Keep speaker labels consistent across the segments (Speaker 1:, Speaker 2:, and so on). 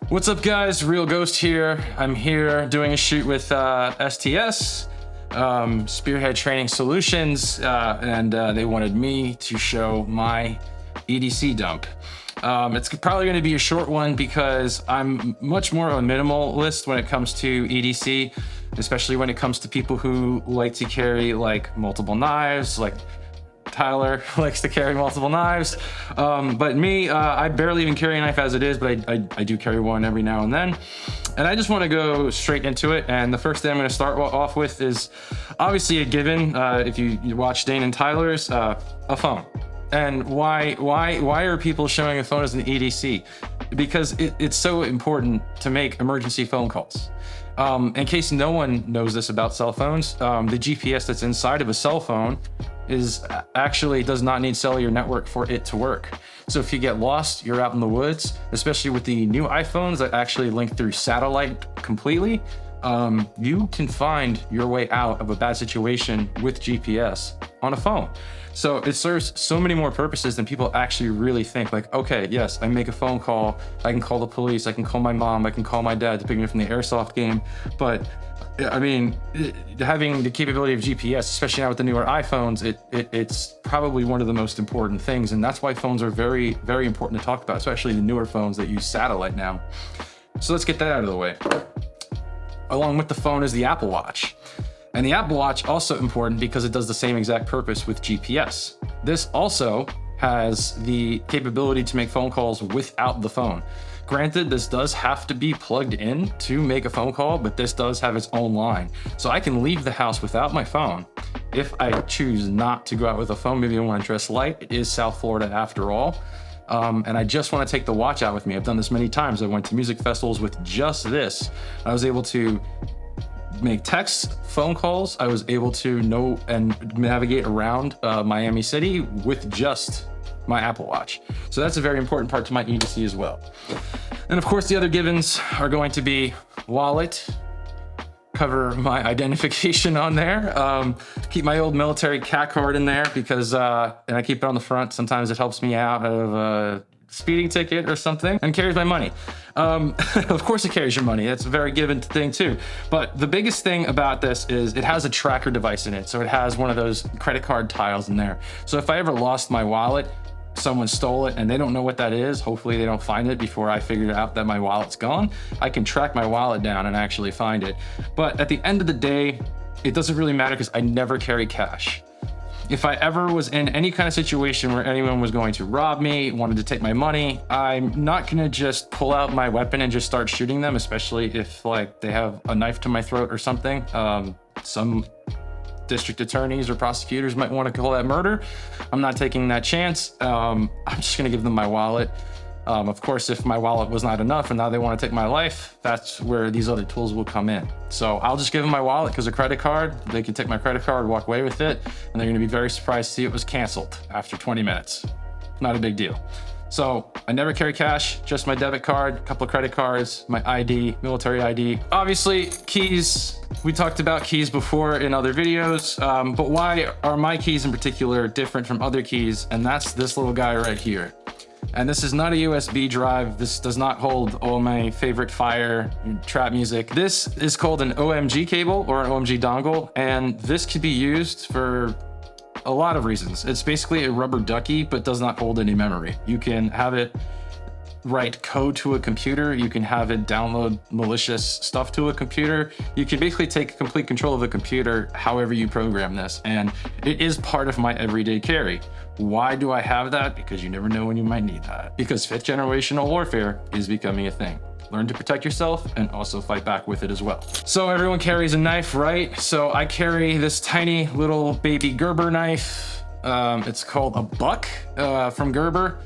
Speaker 1: What's up, guys? Real Ghost here. I'm here doing a shoot with STS, Spearhead Training Solutions, and they wanted me to show my EDC dump. It's probably going to be a short one because I'm much more of a minimalist when it comes to EDC, especially when it comes to people who like to carry like multiple knives, like Tyler likes to carry multiple knives, but me, I barely even carry a knife as it is, but I do carry one every now and then. And I just want to go straight into it. And the first thing I'm going to start off with is obviously a given. If you watch Dane and Tyler's, a phone. And why are people showing a phone as an EDC? Because it's so important to make emergency phone calls. In case no one knows this about cell phones, the GPS that's inside of a cell phone does not need cellular network for it to work. So if you get lost, you're out in the woods, especially with the new iPhones that actually link through satellite completely, you can find your way out of a bad situation with GPS on a phone. So it serves so many more purposes than people actually really think. Like, okay, yes, I make a phone call, I can call the police, I can call my mom, I can call my dad to pick me up from the airsoft game. But I mean, having the capability of GPS, especially now with the newer iPhones, it's probably one of the most important things. And that's why phones are very, very important to talk about, especially the newer phones that use satellite now. So let's get that out of the way. Along with the phone is the Apple Watch. And the Apple Watch also important because it does the same exact purpose with GPS. This also has the capability to make phone calls without the phone. Granted, this does have to be plugged in to make a phone call, but this does have its own line. So I can leave the house without my phone. If I choose not to go out with a phone, maybe I want to dress light. It is South Florida after all. And I just want to take the watch out with me. I've done this many times. I went to music festivals with just this. I was able to make texts, phone calls. I was able to know and navigate around Miami City with just my Apple Watch. So that's a very important part to my EDC as well. And of course, the other givens are going to be wallet, cover my identification on there, keep my old military CAT card in there because, and I keep it on the front. Sometimes it helps me out of a speeding ticket or something, and carries my money. Of course it carries your money. That's a very given thing too. But the biggest thing about this is it has a tracker device in it. So it has one of those credit card tiles in there. So if I ever lost my wallet, someone stole it and they don't know what that is, hopefully they don't find it before I figure out that my wallet's gone, I can track my wallet down and actually find it. But at the end of the day, it doesn't really matter because I never carry cash. If I ever was in any kind of situation where anyone was going to rob me, wanted to take my money, I'm not gonna just pull out my weapon and just start shooting them, especially if like they have a knife to my throat or something. Some district attorneys or prosecutors might want to call that murder. I'm not taking that chance. I'm just gonna give them my wallet. Of course, if my wallet was not enough and now they want to take my life, that's where these other tools will come in. So I'll just give them my wallet because a credit card, they can take my credit card, walk away with it, and they're going to be very surprised to see it was canceled after 20 minutes. Not a big deal. So I never carry cash, just my debit card, a couple of credit cards, my ID, military ID. Obviously, keys. We talked about keys before in other videos, but why are my keys in particular different from other keys? And that's this little guy right here. And this is not a USB drive. This does not hold all my favorite fire trap music. This is called an OMG cable or an OMG dongle, and this could be used for a lot of reasons. It's basically a rubber ducky, but does not hold any memory. You can have it write code to a computer. You can have it download malicious stuff to a computer. You can basically take complete control of a computer however you program this, and it is part of my everyday carry. Why do I have that? Because you never know when you might need that. Because 5th generational warfare is becoming a thing. Learn to protect yourself and also fight back with it as well. So everyone carries a knife, right? So I carry this tiny little baby Gerber knife. It's called a Buck from Gerber.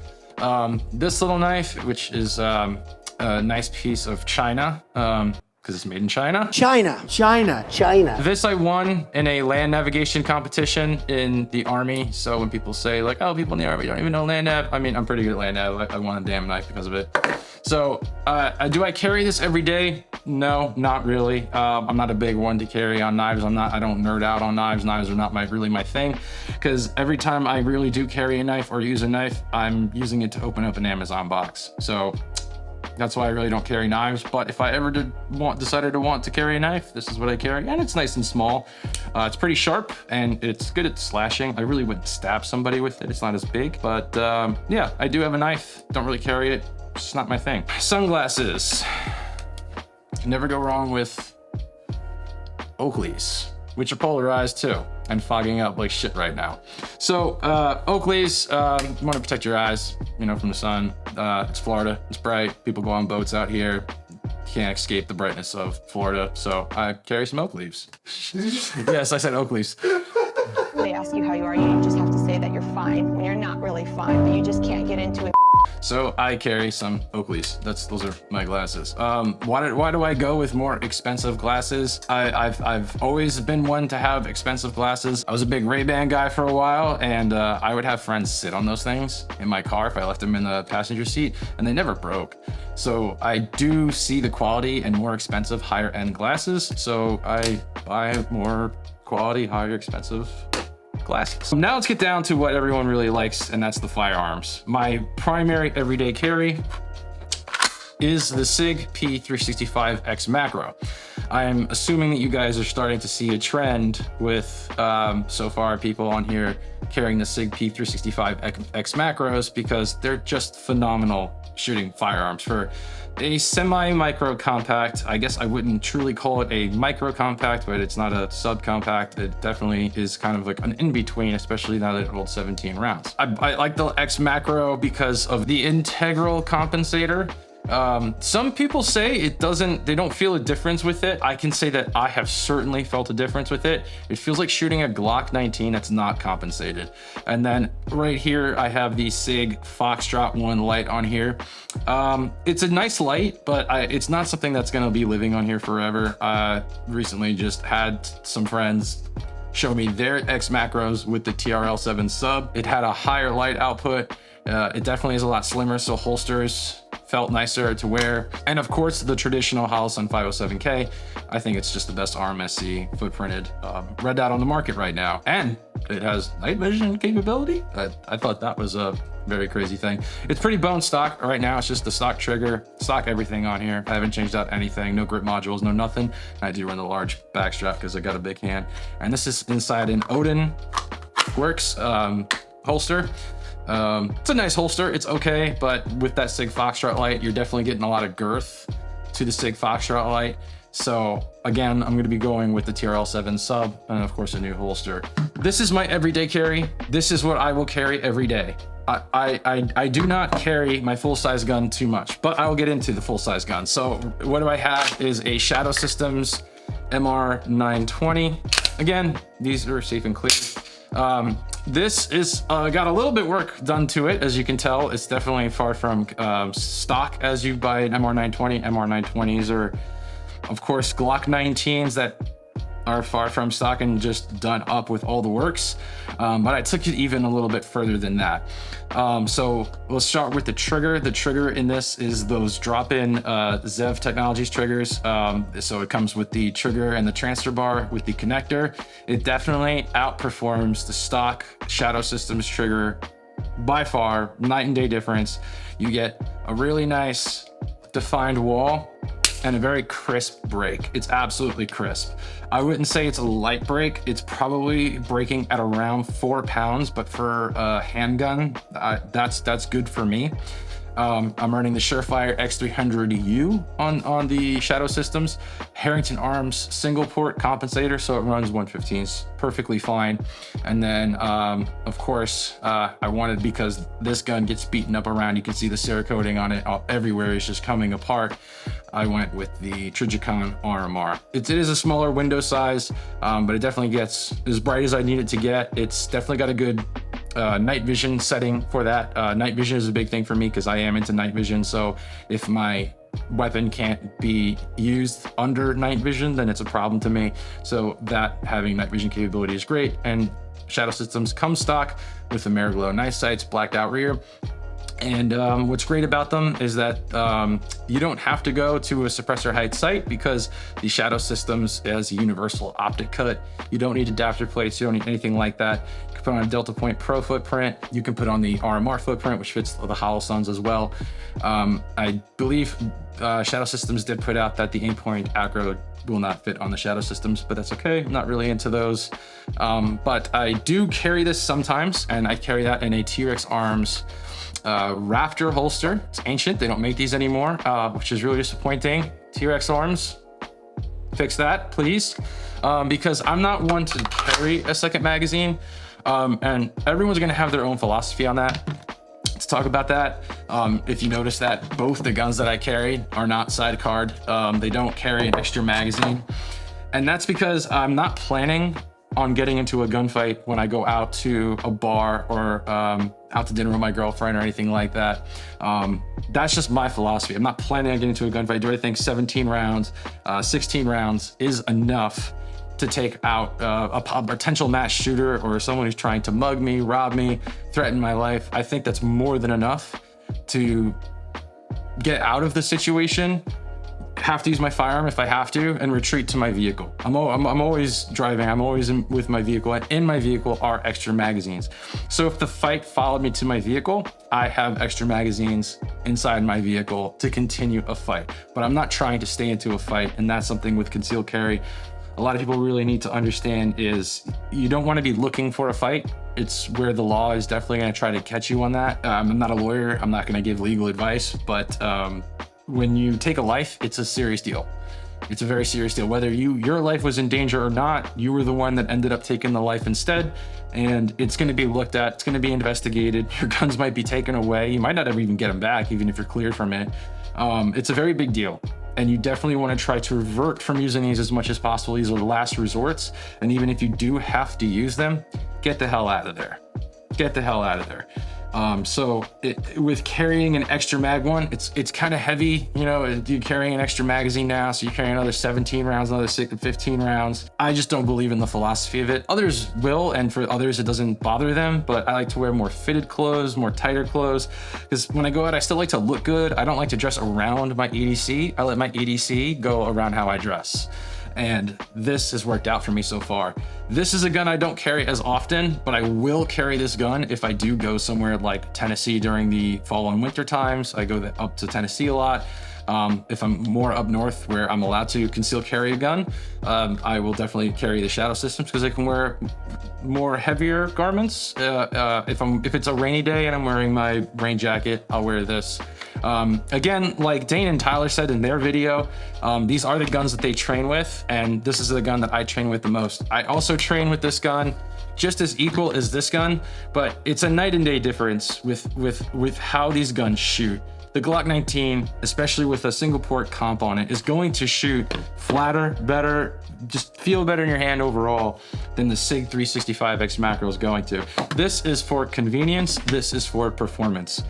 Speaker 1: This little knife, which is a nice piece of China, because it's made in China. China. This I won in a land navigation competition in the Army. So when people say like, oh, people in the Army don't even know land nav. I mean, I'm pretty good at land nav. I won a damn knife because of it. So do I carry this every day? No, not really. I'm not a big one to carry on knives. I don't nerd out on knives. Knives are not really my thing, because every time I really do carry a knife or use a knife, I'm using it to open up an Amazon box. So That's why I really don't carry knives. But if I ever decided to want to carry a knife, this is what I carry. And it's nice and small. It's pretty sharp and it's good at slashing. I really wouldn't stab somebody with it. It's not as big, but yeah, I do have a knife. Don't really carry it. It's just not my thing. Sunglasses. Never go wrong with Oakleys, which are polarized too and fogging up like shit right now. So Oakleys, you want to protect your eyes, you know, from the sun. It's Florida, it's bright. People go on boats out here. Can't escape the brightness of Florida. So I carry some Oakleys. Yes, I said Oakleys.
Speaker 2: They ask you how you are, you just have to say that you're fine when you're not really fine, but you just can't get into it.
Speaker 1: So I carry some Oakleys. Those are my glasses. Why do I go with more expensive glasses? I've always been one to have expensive glasses. I was a big Ray-Ban guy for a while, and I would have friends sit on those things in my car if I left them in the passenger seat, and they never broke. So I do see the quality in more expensive, higher end glasses. So I buy more quality, higher expensive glasses. Now let's get down to what everyone really likes, and that's the firearms. My primary everyday carry is the SIG P365X Macro. I'm assuming that you guys are starting to see a trend with so far people on here carrying the SIG P365X Macros because they're just phenomenal shooting firearms. For a semi-micro compact, I guess I wouldn't truly call it a micro compact, but it's not a subcompact. It definitely is kind of like an in-between, especially now that it holds 17 rounds. I like the X Macro because of the integral compensator. Some people say they don't feel a difference with it. I can say that I have certainly felt a difference with it. It feels like shooting a Glock 19 that's not compensated. And then right here, I have the SIG Foxtrot 1 light on here. It's a nice light, but it's not something that's gonna be living on here forever. Recently just had some friends show me their X Macros with the TRL7 sub. It had a higher light output. It definitely is a lot slimmer, so holsters felt nicer to wear. And of course, the traditional Holosun 507K. I think it's just the best RMSC footprinted red dot on the market right now. And it has night vision capability. I thought that was a very crazy thing. It's pretty bone stock right now. It's just the stock trigger, stock everything on here. I haven't changed out anything, no grip modules, no nothing. I do run the large back strap because I got a big hand. And this is inside an Odin Works holster. It's a nice holster, it's okay, but with that SIG Foxtrot light, you're definitely getting a lot of girth to the SIG Foxtrot light. So again, I'm gonna be going with the TRL7 sub and of course a new holster. This is my everyday carry. This is what I will carry every day. I do not carry my full-size gun too much, but I'll get into the full-size gun. So what do I have is a Shadow Systems MR920. Again, these are safe and clear. This is got a little bit work done to it. As you can tell, it's definitely far from stock as you buy an MR920. MR920s are, of course, Glock 19s that are far from stock and just done up with all the works. But I took it even a little bit further than that. So let's start with the trigger. The trigger in this is those drop-in Zev Technologies triggers. So it comes with the trigger and the transfer bar with the connector. It definitely outperforms the stock Shadow Systems trigger by far, night and day difference. You get a really nice defined wall and a very crisp break. It's absolutely crisp. I wouldn't say it's a light break. It's probably breaking at around 4 pounds, but for a handgun, that's good for me. I'm running the Surefire X300U on the Shadow Systems. Harrington Arms single port compensator, so it runs 115s perfectly fine. And then, of course, I wanted, because this gun gets beaten up around, you can see the Cerakoting on it everywhere. It's just coming apart. I went with the Trijicon RMR. It is a smaller window size, but it definitely gets as bright as I need it to get. It's definitely got a good night vision setting for that. Night vision is a big thing for me because I am into night vision. So if my weapon can't be used under night vision, then it's a problem to me. So that having night vision capability is great. And Shadow Systems comes stock with the Mariglow night sights, blacked out rear. And what's great about them is that you don't have to go to a suppressor height sight because the Shadow Systems has a universal optic cut. You don't need adapter plates, you don't need anything like that. You can put on a Delta Point Pro footprint. You can put on the RMR footprint, which fits the Hollow Suns as well. I believe Shadow Systems did put out that the aim-point acro will not fit on the Shadow Systems, but that's okay. I'm not really into those. But I do carry this sometimes, and I carry that in a T-Rex Arms Raptor holster. It's ancient, they don't make these anymore, which is really disappointing. T-Rex Arms, fix that, please. Because I'm not one to carry a second magazine, and everyone's gonna have their own philosophy on that. Let's talk about that. If you notice that both the guns that I carried are not sidecarred, they don't carry an extra magazine. And that's because I'm not planning on getting into a gunfight when I go out to a bar or out to dinner with my girlfriend or anything like that. That's just my philosophy. I'm not planning on getting into a gunfight. Do I think 17 rounds, 16 rounds is enough to take out a potential mass shooter or someone who's trying to mug me, rob me, threaten my life? I think that's more than enough to get out of the situation, have to use my firearm if I have to, and retreat to my vehicle. I'm always driving, I'm always with my vehicle, and in my vehicle are extra magazines. So if the fight followed me to my vehicle, I have extra magazines inside my vehicle to continue a fight. But I'm not trying to stay into a fight, and that's something with concealed carry a lot of people really need to understand is you don't want to be looking for a fight. It's where the law is definitely going to try to catch you on that. I'm not a lawyer, I'm not going to give legal advice, but when you take a life, it's a serious deal. It's a very serious deal. Whether your life was in danger or not, you were the one that ended up taking the life instead, and it's going to be looked at, it's going to be investigated. Your guns might be taken away. You might not ever even get them back, even if you're cleared from it. It's a very big deal, and you definitely want to try to revert from using these as much as possible. These are last resorts, and even if you do have to use them, get the hell out of there. Get the hell out of there. With carrying an extra mag one, it's kind of heavy, you know, you're carrying an extra magazine now, so you're carrying another 17 rounds, another 15 rounds. I just don't believe in the philosophy of it. Others will, and for others it doesn't bother them, but I like to wear more fitted clothes, more tighter clothes, because when I go out, I still like to look good. I don't like to dress around my EDC. I let my EDC go around how I dress. And this has worked out for me so far. This is a gun I don't carry as often, but I will carry this gun if I do go somewhere like Tennessee during the fall and winter times. I go up to Tennessee a lot. If I'm more up north where I'm allowed to conceal carry a gun, I will definitely carry the Shadow Systems because I can wear more heavier garments. If it's a rainy day and I'm wearing my rain jacket, I'll wear this. Again, like Dane and Tyler said in their video, these are the guns that they train with, and this is the gun that I train with the most. I also train with this gun just as equal as this gun, but it's a night and day difference with how these guns shoot. The Glock 19, especially with a single port comp on it, is going to shoot flatter, better, just feel better in your hand overall than the SIG 365X macro is going to. This is for convenience, this is for performance.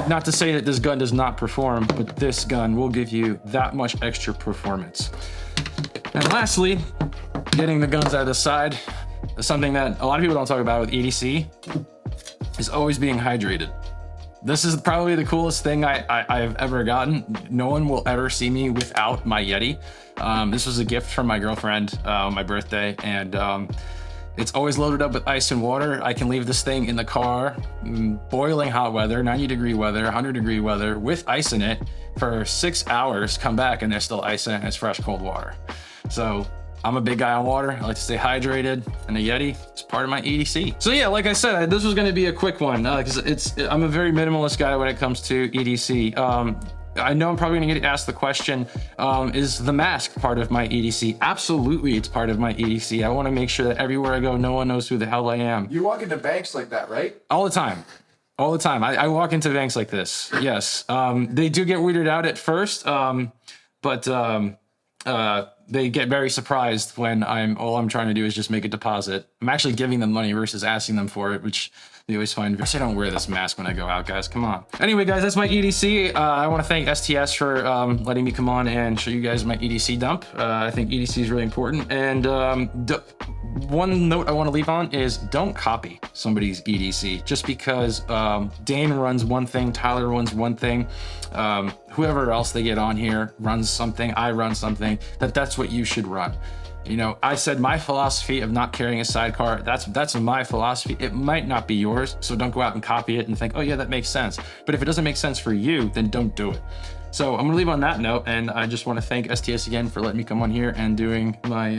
Speaker 1: Not to say that this gun does not perform, but this gun will give you that much extra performance. And lastly, getting the guns out of the side is something that a lot of people don't talk about with EDC, is always being hydrated. This is probably the coolest thing I've ever gotten. No one will ever see me without my Yeti. This was a gift from my girlfriend on my birthday, and it's always loaded up with ice and water. I can leave this thing in the car, boiling hot weather, 90-degree weather, 100-degree weather, with ice in it for 6 hours, come back and there's still ice in it and it's fresh, cold water. So I'm a big guy on water. I like to stay hydrated, and a Yeti is part of my EDC. So yeah, like I said, this was gonna be a quick one because I'm a very minimalist guy when it comes to EDC. I know I'm probably gonna get asked the question, is the mask part of my EDC? Absolutely, it's part of my EDC. I wanna make sure that everywhere I go, no one knows who the hell I am.
Speaker 3: You walk into banks like that, right?
Speaker 1: All the time. All the time. I walk into banks like this, yes. They do get weirded out at first, but they get very surprised when all I'm trying to do is just make a deposit. I'm actually giving them money versus asking them for it, which they always find. I don't wear this mask when I go out, guys. Come on. Anyway, guys, that's my EDC. I want to thank STS for letting me come on and show you guys my EDC dump. I think EDC is really important. And one note I want to leave on is don't copy somebody's EDC just because Dane runs one thing, Tyler runs one thing, whoever else they get on here runs something, I run something, that's what you should run. You know, I said my philosophy of not carrying a sidecar, that's my philosophy. It might not be yours, so don't go out and copy it and think, oh yeah, that makes sense. But if it doesn't make sense for you, then don't do it. So I'm gonna leave on that note, and I just wanna thank STS again for letting me come on here and doing my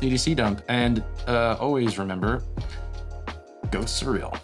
Speaker 1: EDC dump. And always remember, ghosts are real.